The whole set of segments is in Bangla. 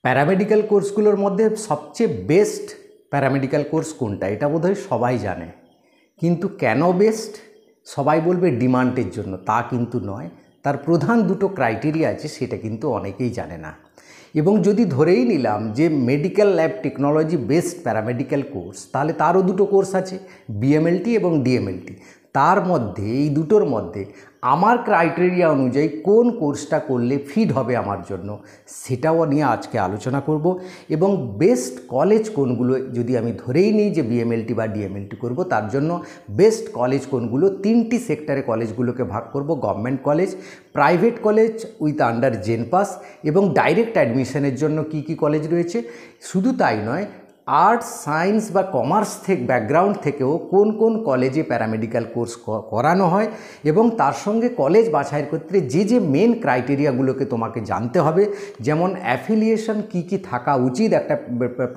প্যারামেডিক্যাল কোর্সগুলোর মধ্যে সবচেয়ে বেস্ট প্যারামেডিক্যাল কোর্স কোনটা, এটা বোধহয় সবাই জানে। কিন্তু কেন বেস্ট? সবাই বলবে ডিমান্ডের জন্য, তা কিন্তু নয়। তার প্রধান দুটো ক্রাইটেরিয়া আছে, সেটা কিন্তু অনেকেই জানে না। এবং যদি ধরেই নিলাম যে medical lab technology best paramedical course, তাহলে তারও দুটো কোর্স আছে, বিএমএলটি এবং ডিএমএলটি। তার মধ্যে এই দুটোর মধ্যে আমার ক্রাইটেরিয়া অনুযায়ী কোন কোর্সটা করলে ফিট হবে আমার জন্য, সেটাও নিয়ে আজকে আলোচনা করব। এবং বেস্ট কলেজ কোনগুলো, যদি আমি ধরেই নিই যে বিএমএলটি বা ডিএমএলটি করব, তার জন্য বেস্ট কলেজ কোনগুলো, তিনটি সেক্টরে কলেজগুলোকে ভাগ করব: government college, private college with under জেনপাস, এবং ডাইরেক্ট অ্যাডমিশনের জন্য কি কি কলেজ রয়েছে। শুধু তাই নয়, আর্টস, সায়েন্স বা কমার্স থেকে ব্যাকগ্রাউন্ড থেকেও কোন কোন কলেজে প্যারামেডিক্যাল কোর্স করানো হয়, এবং তার সঙ্গে কলেজ বাছাইয়ের ক্ষেত্রে যে যে মেন ক্রাইটেরিয়াগুলোকে তোমাকে জানতে হবে, যেমন অ্যাফিলিয়েশন কি কি থাকা উচিত একটা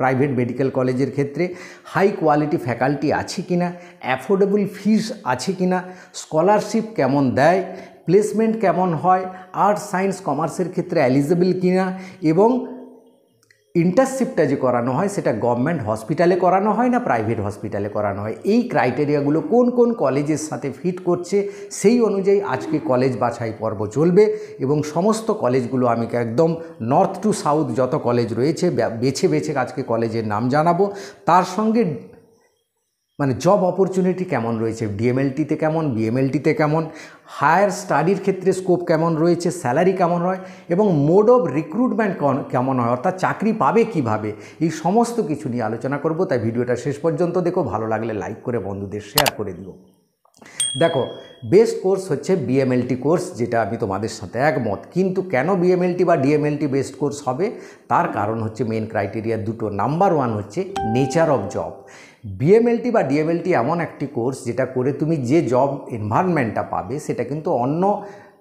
প্রাইভেট মেডিকেল কলেজের ক্ষেত্রে, হাই কোয়ালিটি ফ্যাকাল্টি আছে কি না, অ্যাফোর্ডেবল ফিস আছে কি না, স্কলারশিপ কেমন দেয়, প্লেসমেন্ট কেমন হয়, আর্টস, সায়েন্স, কমার্সের ক্ষেত্রে এলিজিবল কিনা, এবং ইন্টার্নশিপটা যে করানো হয় সেটা গভর্নমেন্ট হসপিটালে করানো হয় না প্রাইভেট হসপিটালে করানো হয়। এই ক্রাইটেরিয়াগুলো কোন কোন কলেজের সাথে ফিট করছে, সেই অনুযায়ী আজকে কলেজ বাছাই পর্ব চলবে। এবং সমস্ত কলেজগুলো আমি একদম নর্থ টু সাউথ যত কলেজ রয়েছে বেছে বেছে আজকে কলেজের নাম জানাবো। তার সঙ্গে মানে জব অপরচুনিটি কেমন রয়েছে, ডিএমএলটিতে কেমন, বিএমএলটিতে কেমন, হায়ার স্টাডির ক্ষেত্রে স্কোপ কেমন রয়েছে, স্যালারি কেমন হয়, এবং মোড অফ রিক্রুটমেন্ট কেমন হয়, অর্থাৎ চাকরি পাবে কিভাবে, এই সমস্ত কিছু নিয়ে আলোচনা করব। তাই ভিডিওটা শেষ পর্যন্ত দেখো, ভালো লাগলে লাইক করে বন্ধুদের শেয়ার করে দিও। দেখো, বেস্ট কোর্স হচ্ছে বিএমএলটি কোর্স, যেটা আমি তোমাদের সাথে একমত। কিন্তু কেন বিএমএলটি বা ডিএমএলটি বেস্ট কোর্স হবে, তার কারণ হচ্ছে মেন ক্রাইটেরিয়া দুটো। নাম্বার ওয়ান হচ্ছে নেচার অফ জব। বিএমএলটি বা ডিএমএলটি এমন একটি কোর্স যেটা করে তুমি যে জব এনভায়রনমেন্টটা পাবে, সেটা কিন্তু অন্য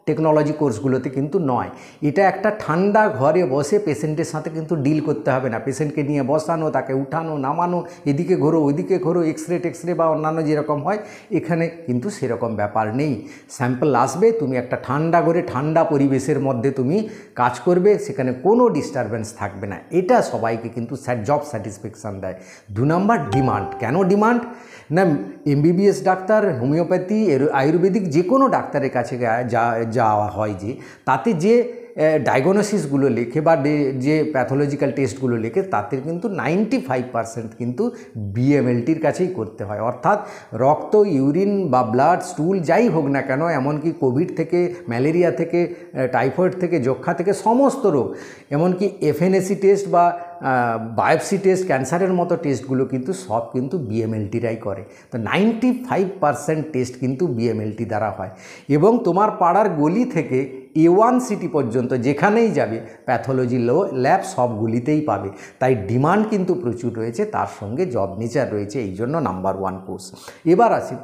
টেকনোলজি কোর্সগুলোতে কিন্তু নয়। এটা একটা ঠান্ডা ঘরে বসে পেশেন্টের সাথে কিন্তু ডিল করতে হবে না। পেশেন্টকে নিয়ে বসানো, তাকে উঠানো নামানো, এদিকে ঘোরো ওইদিকে ঘোরো, এক্স রে বা অন্যান্য যেরকম হয়, এখানে কিন্তু সেরকম ব্যাপার নেই। স্যাম্পল আসবে, তুমি একটা ঠান্ডা ঘরে ঠান্ডা পরিবেশের মধ্যে তুমি কাজ করবে, সেখানে কোনো ডিস্টারবেন্স থাকবে না। এটা সবাইকে কিন্তু জব স্যাটিসফ্যাকশান দেয়। দু নম্বর, ডিমান্ড। কেন ডিমান্ড? না, এমবিবিএস ডাক্তার, হোমিওপ্যাথি, আয়ুর্বেদিক যে কোনো ডাক্তারের কাছে যাওয়া হয়, যে তাতে যে ডায়াগনোসিসগুলো লেখে বা যে প্যাথোলজিক্যাল টেস্টগুলো লেখে, তাতে কিন্তু 95% কিন্তু বিএমএলটির কাছেই করতে হয়। অর্থাৎ রক্ত, ইউরিন বা ব্লাড, স্টুল যাই হোক না কেন, এমনকি কোভিড থেকে, ম্যালেরিয়া থেকে, টাইফয়েড থেকে, যক্ষা থেকে, সমস্ত রোগ, এমনকি এফএনএসি টেস্ট বা বায়োপসি টেস্ট, ক্যান্সারের মতো টেস্টগুলো কিন্তু সব কিন্তু বিএমএলটিরাই করে। তো 95% টেস্ট কিন্তু বিএমএলটি দ্বারা হয়। এবং তোমার পাড়ার গলি থেকে A1 সিটি পর্যন্ত যেখানেই যাবে, প্যাথোলজি ল্যাব সবগুলিতেই পাবে। তাই ডিমান্ড কিন্তু প্রচুর রয়েছে, তার সঙ্গে জব নেচার রয়েছে, এই জন্য নাম্বার ওয়ান কোর্স। এবার আসি,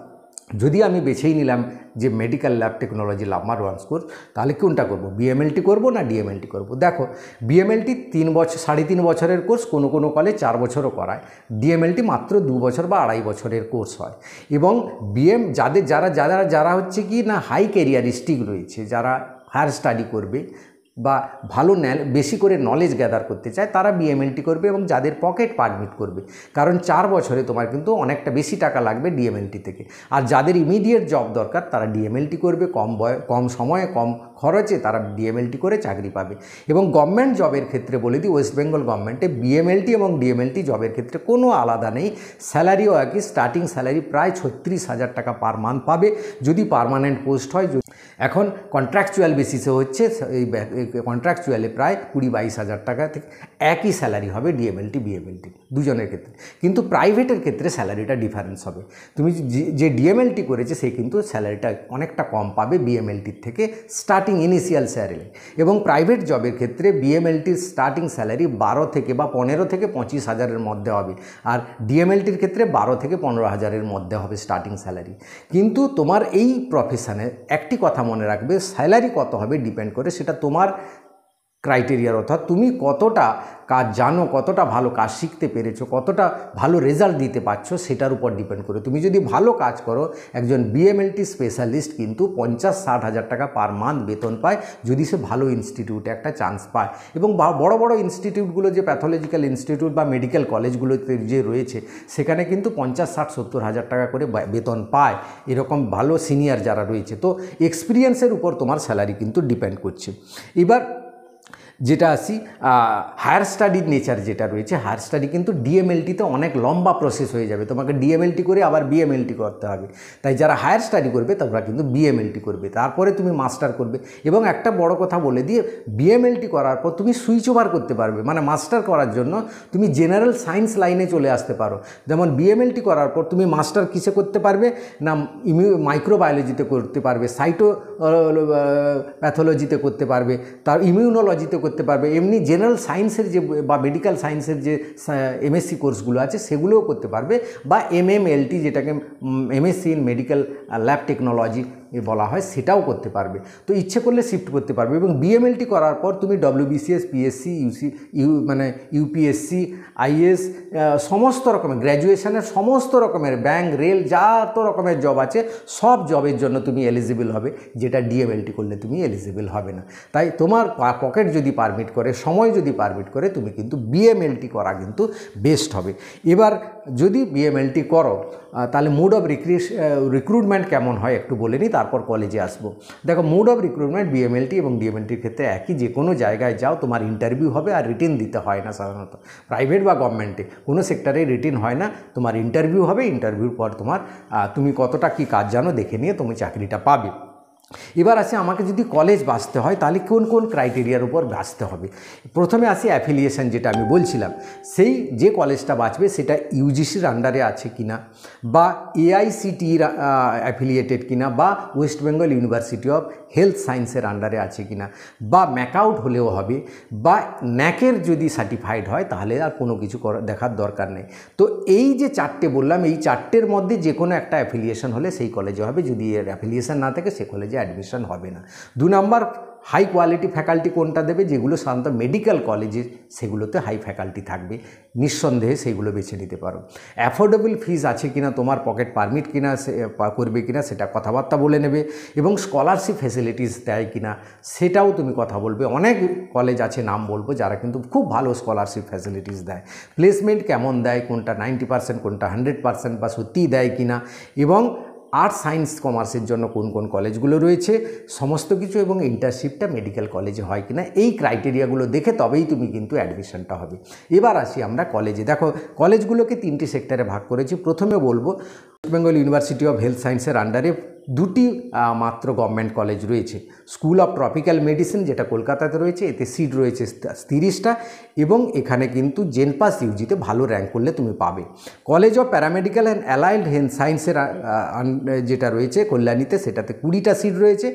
যদি আমি বেছেই নিলাম যে medical lab technology number one course, তাহলে কোনটা করব, বিএমএলটি করব না ডিএমএলটি করব? দেখো, বিএমএলটি 3 বছর 3.5 বছরের কোর্স, কোনো কোনো কলেজ 4 বছরও করায়। ডিএমএলটি মাত্র 2 বছর বা 2.5 বছরের কোর্স হয়। এবং যারা হচ্ছে কি না, হাই ক্যারিয়ারিস্টিক রয়েছে, যারা হায়ার স্টাডি করবে বা ভালো বেশি করে নলেজ গ্যাদার করতে চায়, তারা বিএমএলটি করবে, এবং যাদের পকেট পারমিট করবে। কারণ 4 বছরে তোমার কিন্তু অনেকটা বেশি টাকা লাগবে ডিএমএলটি থেকে। আর যাদের ইমিডিয়েট জব দরকার, তারা ডিএমএলটি করবে, কম সময়ে কম খরচে তারা ডিএমএলটি করে চাকরি পাবে। এবং গভর্নমেন্ট জবের ক্ষেত্রে বলে দিই, ওয়েস্ট বেঙ্গল গভর্নমেন্টে বিএমএলটি এবং ডিএমএলটি জবের ক্ষেত্রে কোনো আলাদা নেই। স্যালারিও একই, স্টার্টিং স্যালারি প্রায় 36,000 টাকা পার মান্থ পাবে যদি পার্মানেন্ট পোস্ট হয়। এখন কন্ট্রাকচুয়াল বেসিসে হচ্ছে, এই কন্ট্রাকচুয়ালে প্রায় 20-22 হাজার টাকা থেকে একই স্যালারি হবে ডিএমএলটি বিএমএলটি দুজনের ক্ষেত্রে। কিন্তু প্রাইভেটের ক্ষেত্রে স্যালারিটা ডিফারেন্স হবে। তুমি যে ডিএমএলটি করেছে সে কিন্তু স্যালারিটা অনেকটা কম পাবে বিএমএলটির থেকে, স্টার্টিং ইনিশিয়াল স্যালারি। এবং প্রাইভেট জবের ক্ষেত্রে বিএমএলটির স্টার্টিং স্যালারি 12 থেকে বা 15 থেকে 25 হাজারের মধ্যে হবে, আর ডিএমএলটির ক্ষেত্রে 12 থেকে 15 হাজারের মধ্যে হবে স্টার্টিং স্যালারি। কিন্তু তোমার এই প্রফেশনে একটি কথা মনে রাখবে, স্যালারি কত হবে ডিপেন্ড করে সেটা তোমার ক্রাইটেরিয়ার, অর্থাৎ তুমি কতটা কাজ জানো, কতটা ভালো কাজ শিখতে পেরেছো, কতটা ভালো রেজাল্ট দিতে পারছো, সেটার উপর ডিপেন্ড করে। তুমি যদি ভালো কাজ করো, একজন বিএমএলটি স্পেশালিস্ট কিন্তু 50-60 হাজার টাকা পার মান্থ বেতন পায়, যদি সে ভালো ইনস্টিটিউটে একটা চান্স পায়। এবং বড় বড় ইনস্টিটিউটগুলো, যে প্যাথোলজিক্যাল ইনস্টিটিউট বা মেডিকেল কলেজগুলোতে যে রয়েছে, সেখানে কিন্তু 50-60-70 হাজার টাকা করে বেতন পায় এরকম ভালো সিনিয়র যারা রয়েছে। তো এক্সপিরিয়েন্সের উপর তোমার স্যালারি কিন্তু ডিপেন্ড করছে। এবার যেটা আসি হায়ার স্টাডির নেচার যেটা রয়েছে, হায়ার স্টাডি কিন্তু ডিএমএলটিতে অনেক লম্বা প্রসেস হয়ে যাবে, তোমাকে ডিএমএলটি করে আবার বিএমএলটি করতে হবে। তাই যারা হায়ার স্টাডি করবে তারা কিন্তু বিএমএলটি করবে, তারপরে তুমি মাস্টার করবে। এবং একটা বড় কথা বলে দিয়ে, বিএমএলটি করার পর তুমি সুইচ ওভার করতে পারবে, মানে মাস্টার করার জন্য তুমি জেনারেল সায়েন্স লাইনে চলে আসতে পারো। যেমন বিএমএলটি করার পর তুমি মাস্টার কিসে করতে পারবে না, মাইক্রোবায়োলজিতে করতে পারবে, সাইটো প্যাথোলজিতে করতে পারবে, তার ইমিউনোলজিতে করতে পারবে, এমনি জেনারেল সায়েন্সের যে বা মেডিকেল সায়েন্সের যে এমএসসি কোর্সগুলো আছে সেগুলোও করতে পারবে, বা এমএমএলটি যেটাকে MSc in medical lab technology বলা হয়, সেটাও করতে পারবে। তো ইচ্ছে করলে শিফট করতে পারবে। এবং বিএমএলটি করার পর তুমি ডব্লিউবিসিএস, পিএসসি, মানে ইউপিএসসি, আইএস, সমস্ত রকমের গ্র্যাজুয়েশনের সমস্ত রকমের ব্যাংক, রেল, যত রকমের জব আছে সব জবের জন্য তুমি এলিজিবল হবে, যেটা ডিএমএলটি করলে তুমি এলিজিবল হবে না। তাই তোমার পকেট যদি পারমিট করে, সময় যদি পারমিট করে, তুমি কিন্তু বিএমএলটি করা কিন্তু বেস্ট হবে। এবার যদি বিএমএলটি করো, তাহলে মোড অফ রিক্রুটমেন্ট কেমন হয় একটু বলে নিই, তারপর কলেজে আসবো। দেখো, মোড অফ রিক্রুটমেন্ট বিএমএলটি এবং ডিএমএলটির ক্ষেত্রে একই। যে কোনো জায়গায় যাও তোমার ইন্টারভিউ হবে, আর রিটিন দিতে হয় না সাধারণত। প্রাইভেট বা গভর্নমেন্টে কোনো সেক্টরে রিটিন হয় না, তোমার ইন্টারভিউ হবে। ইন্টারভিউর পর তুমি কতটা কী কাজ জানো দেখে নিয়ে তুমি চাকরিটা পাবে। এবার আসে, আমাকে যদি কলেজ বাছতে হয় তাহলে কোন কোন ক্রাইটেরিয়ার উপর বাছতে হবে। প্রথমে আসি অ্যাফিলিয়েশন, যেটা আমি বলছিলাম। সেই যে কলেজটা বাছবে সেটা ইউজিসির আন্ডারে আছে কিনা, বা এআইসিটির অ্যাফিলিয়েটেড কিনা, বা West Bengal university of health সায়েন্সের আন্ডারে আছে কিনা, বা ম্যাকআউট হলেও হবে, বা ন্যাকের যদি সার্টিফাইড হয়, তাহলে আর কোনো কিছু দেখার দরকার নেই। তো এই যে চারটে বললাম, এই চারটের মধ্যে যে কোনো একটা অ্যাফিলিয়েশন হলে সেই কলেজে হবে। যদি এর অ্যাফিলিয়েশন না থাকে, সে কলেজে অ্যাডমিশন হবে না। 2 নম্বর, হাই কোয়ালিটি ফ্যাকাল্টি কোনটা দেবে, যেগুলো সাধারণত মেডিকেল কলেজে, সেগুলোতে হাই ফ্যাকাল্টি থাকবে, নিঃসন্দেহে সেইগুলো বেছে নিতে পারো। অ্যাফোর্ডেবল ফিস আছে কিনা, তোমার পকেট পারমিট কিনা, করবে কিনা, সেটা কথাবার্তা বলে নেবে। এবং স্কলারশিপ ফেসিলিটিস দেয় কিনা, সেটাও তুমি কথা বলবে। অনেক কলেজ আছে, নাম বলবো, যারা কিন্তু খুব ভালো স্কলারশিপ ফ্যাসিলিটিস দেয়। প্লেসমেন্ট কেমন দেয়, কোনটা 90%, কোনটা 100% বা সত্যিই দেয় কিনা, এবং আর্টস, সায়েন্স, কমার্সের জন্য কোন কোন কলেজগুলো রয়েছে, সমস্ত কিছু। এবং ইন্টার্নশিপটা মেডিকেল কলেজে হয় কিনা, এই ক্রাইটেরিয়াগুলো দেখে তবেই তুমি কিন্তু অ্যাডমিশনটা হবে। এবার আসি আমরা কলেজে। দেখো, কলেজগুলোকে 3টি সেক্টরে ভাগ করেছি। প্রথমে বলবো, West Bengal university of health সায়েন্সের আন্ডারে 2টি মাত্র গভর্নমেন্ট কলেজ রয়েছে। স্কুল অফ ট্রপিক্যাল মেডিসিন, যেটা কলকাতাতে রয়েছে, এতে সিট রয়েছে 30টা, এবং এখানে কিন্তু জেনপাস ইউজিতে ভালো র্যাঙ্ক করলে তুমি পাবে। College of paramedical and allied health সায়েন্সের যেটা রয়েছে কল্যাণীতে, সেটাতে 20টা সিট রয়েছে,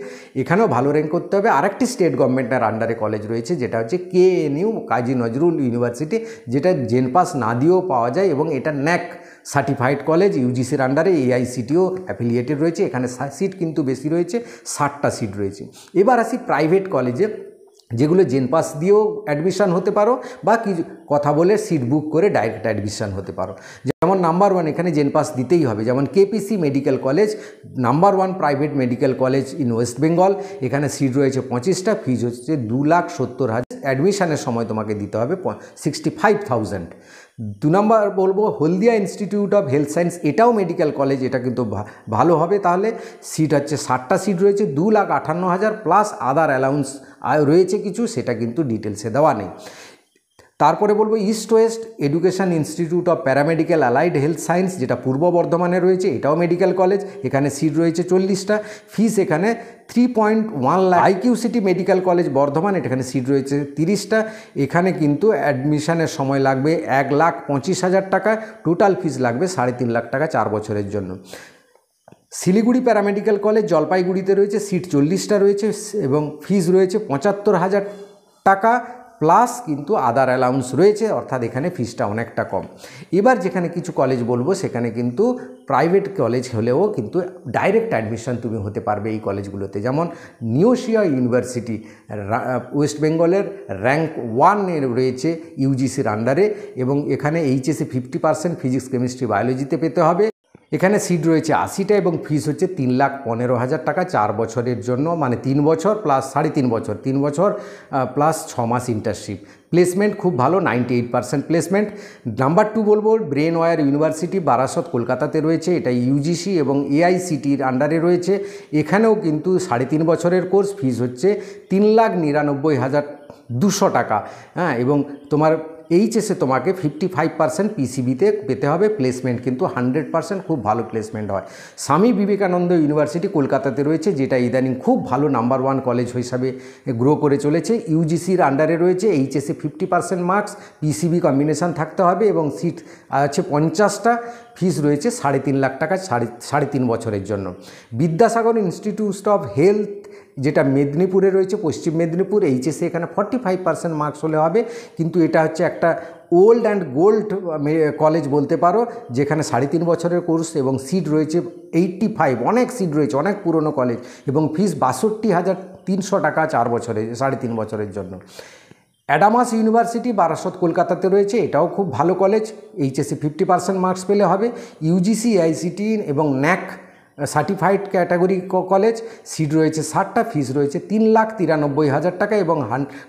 এখানেও ভালো র্যাঙ্ক করতে হবে। আরেকটি স্টেট গভর্নমেন্টের আন্ডারে কলেজ রয়েছে, যেটা হচ্ছে KNU, কাজী নজরুল ইউনিভার্সিটি, যেটা জেনপাস না দিয়েও পাওয়া যায়, এবং এটা ন্যাক সার্টিফাইড কলেজ, ইউজিসির আন্ডারে, এআইসিটিও অ্যাফিলিয়েটেড রয়েছে। এখানে সিট কিন্তু বেশি রয়েছে, 60টা সিট রয়েছে। এবার আসি প্রাইভেট কলেজে, যেগুলো জেনপাস দিয়েও অ্যাডমিশান হতে পারো, বা কিছু কথা বলে সিট বুক করে ডাইরেক্ট অ্যাডমিশান হতে পারো। যেমন নাম্বার 1 এখানে জেনপাস দিতেই হবে, যেমন KPC medical college, number 1 private medical college in West Bengal. এখানে সিট রয়েছে 25টা, ফিজ হচ্ছে 2,70,000। অ্যাডমিশানের সময় তোমাকে দিতে হবে 65,000। 2 নম্বর বলবো, হলদিয়া ইনস্টিটিউট অফ হেলথ সায়েন্স, এটাও মেডিকেল কলেজ, এটা কিন্তু ভালো হবে। তাহলে সিট হচ্ছে 60টা সিট রয়েছে, 2,58,000 প্লাস আদার অ্যালাউন্স রয়েছে কিছু, সেটা কিন্তু ডিটেলসে দেওয়া নেই। তারপরে বলবো east West education institute of paramedical allied health science, যেটা পূর্ব বর্ধমানে রয়েছে, এটাও মেডিকেল কলেজ, এখানে সিট রয়েছে 40টা, ফিস এখানে 3.1 lakh. IQ city medical college Bardhaman, এখানে সিট রয়েছে 30টা, এখানে কিন্তু অ্যাডমিশনের সময় লাগবে 1,25,000 টাকা, টোটাল ফিস লাগবে 3.5 লাখ টাকা 4 বছরের জন্য। শিলিগুড়ি প্যারামেডিক্যাল কলেজ জলপাইগুড়িতে রয়েছে, সিট 40টা রয়েছে, এবং ফিস রয়েছে 75,000 টাকা, প্লাস কিন্তু আদার অ্যালাউন্স রয়েছে, অর্থাৎ এখানে ফিসটা অনেকটা কম। এবার যেখানে কিছু কলেজ বলবো সেখানে কিন্তু প্রাইভেট কলেজ হলেও কিন্তু ডাইরেক্ট অ্যাডমিশন তুমি হতে পারবে এই কলেজগুলোতে, যেমন নিউশিয়া ইউনিভার্সিটি ওয়েস্ট বেঙ্গলের র্যাঙ্ক 1 রয়েছে ইউজিসির আন্ডারে, এবং এখানে এইচএসে 50% ফিজিক্স কেমিস্ট্রি বায়োলজিতে পেতে হবে। এখানে সিট রয়েছে 80টা এবং ফিস হচ্ছে 3,15,000 টাকা 4 বছরের জন্য, মানে 3 বছর প্লাস 3.5 বছর, 3 বছর প্লাস 6 মাস ইন্টার্নশিপ। প্লেসমেন্ট খুব ভালো, 98% প্লেসমেন্ট। নাম্বার 2 বলবো ব্রেনওয়্যার ইউনিভার্সিটি বারাসত কলকাতাতে রয়েছে, এটা ইউজিসি এবং এআইসিটির আন্ডারে রয়েছে। এখানেও কিন্তু 3.5 বছরের কোর্স, ফিস হচ্ছে 3,99,200 টাকা। হ্যাঁ, এবং তোমার এইচএসে তোমাকে 55% পিসিবিতে পেতে হবে। প্লেসমেন্ট কিন্তু 100%, খুব ভালো প্লেসমেন্ট হয়। স্বামী বিবেকানন্দ ইউনিভার্সিটি কলকাতাতে রয়েছে, যেটা ইদানিং খুব ভালো নাম্বার 1 কলেজ হিসাবে গ্রো করে চলেছে। ইউজিসির আন্ডারে রয়েছে, এইচএসে 50% মার্কস, পিসিবি কম্বিনেশান থাকতে হবে এবং সিট আছে 50টা। ফিস রয়েছে 3.5 লাখ টাকা 3.5 বছরের জন্য। বিদ্যাসাগর ইনস্টিটিউট অফ হেলথ, যেটা মেদিনীপুরে রয়েছে, পশ্চিম মেদিনীপুর, এইচএসে এখানে 45% মার্কস হলে হবে, কিন্তু এটা হচ্ছে একটা ওল্ড অ্যান্ড গোল্ড কলেজ বলতে পারো, যেখানে 3.5 বছরের কোর্স এবং সিট রয়েছে 85, অনেক সিট রয়েছে, অনেক পুরনো কলেজ, এবং ফিস 62,300 টাকা 4 বছরে 3.5 বছরের জন্য। অ্যাডামাস ইউনিভার্সিটি বারাসত কলকাতাতে রয়েছে, এটাও খুব ভালো কলেজ, এইচএসে 50% মার্কস পেলে হবে। ইউজিসি, আইসিটি এবং ন্যাক সার্টিফাইড ক্যাটাগরি কলেজ, সিট রয়েছে 60টা, ফিস রয়েছে 3,93,000 টাকা এবং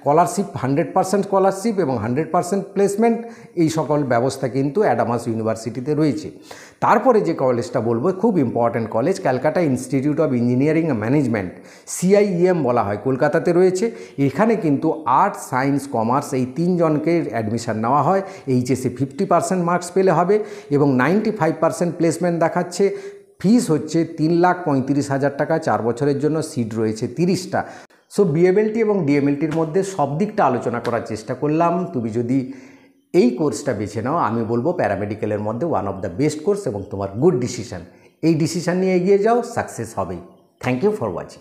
স্কলারশিপ 100% স্কলারশিপ এবং 100% প্লেসমেন্ট, এই সকল ব্যবস্থা কিন্তু অ্যাডামাস ইউনিভার্সিটিতে রয়েছে। তারপরে যে কলেজটা বলবো, খুব important college, Calcutta institute of engineering and management, CIEM বলা হয়, কলকাতাতে রয়েছে। এখানে কিন্তু আর্টস, সায়েন্স, কমার্স এই 3 জনকে অ্যাডমিশান নেওয়া হয়। এইচএসে 50% মার্কস পেলে হবে এবং 95% প্লেসমেন্ট দেখাচ্ছে। ফিস হচ্ছে 3,35,000 টাকা 4 বছরের জন্য, সিট রয়েছে 30টা। সো বিএমএলটি এবং ডিএমএলটির মধ্যে সব দিকটা আলোচনা করার চেষ্টা করলাম। তুমি যদি এই কোর্সটা বেছে নাও, আমি বলবো প্যারামেডিক্যালের মধ্যে one of the best course এবং তোমার গুড ডিসিশন। এই ডিসিশন নিয়ে এগিয়ে যাও, সাকসেস হবেই। Thank you for watching.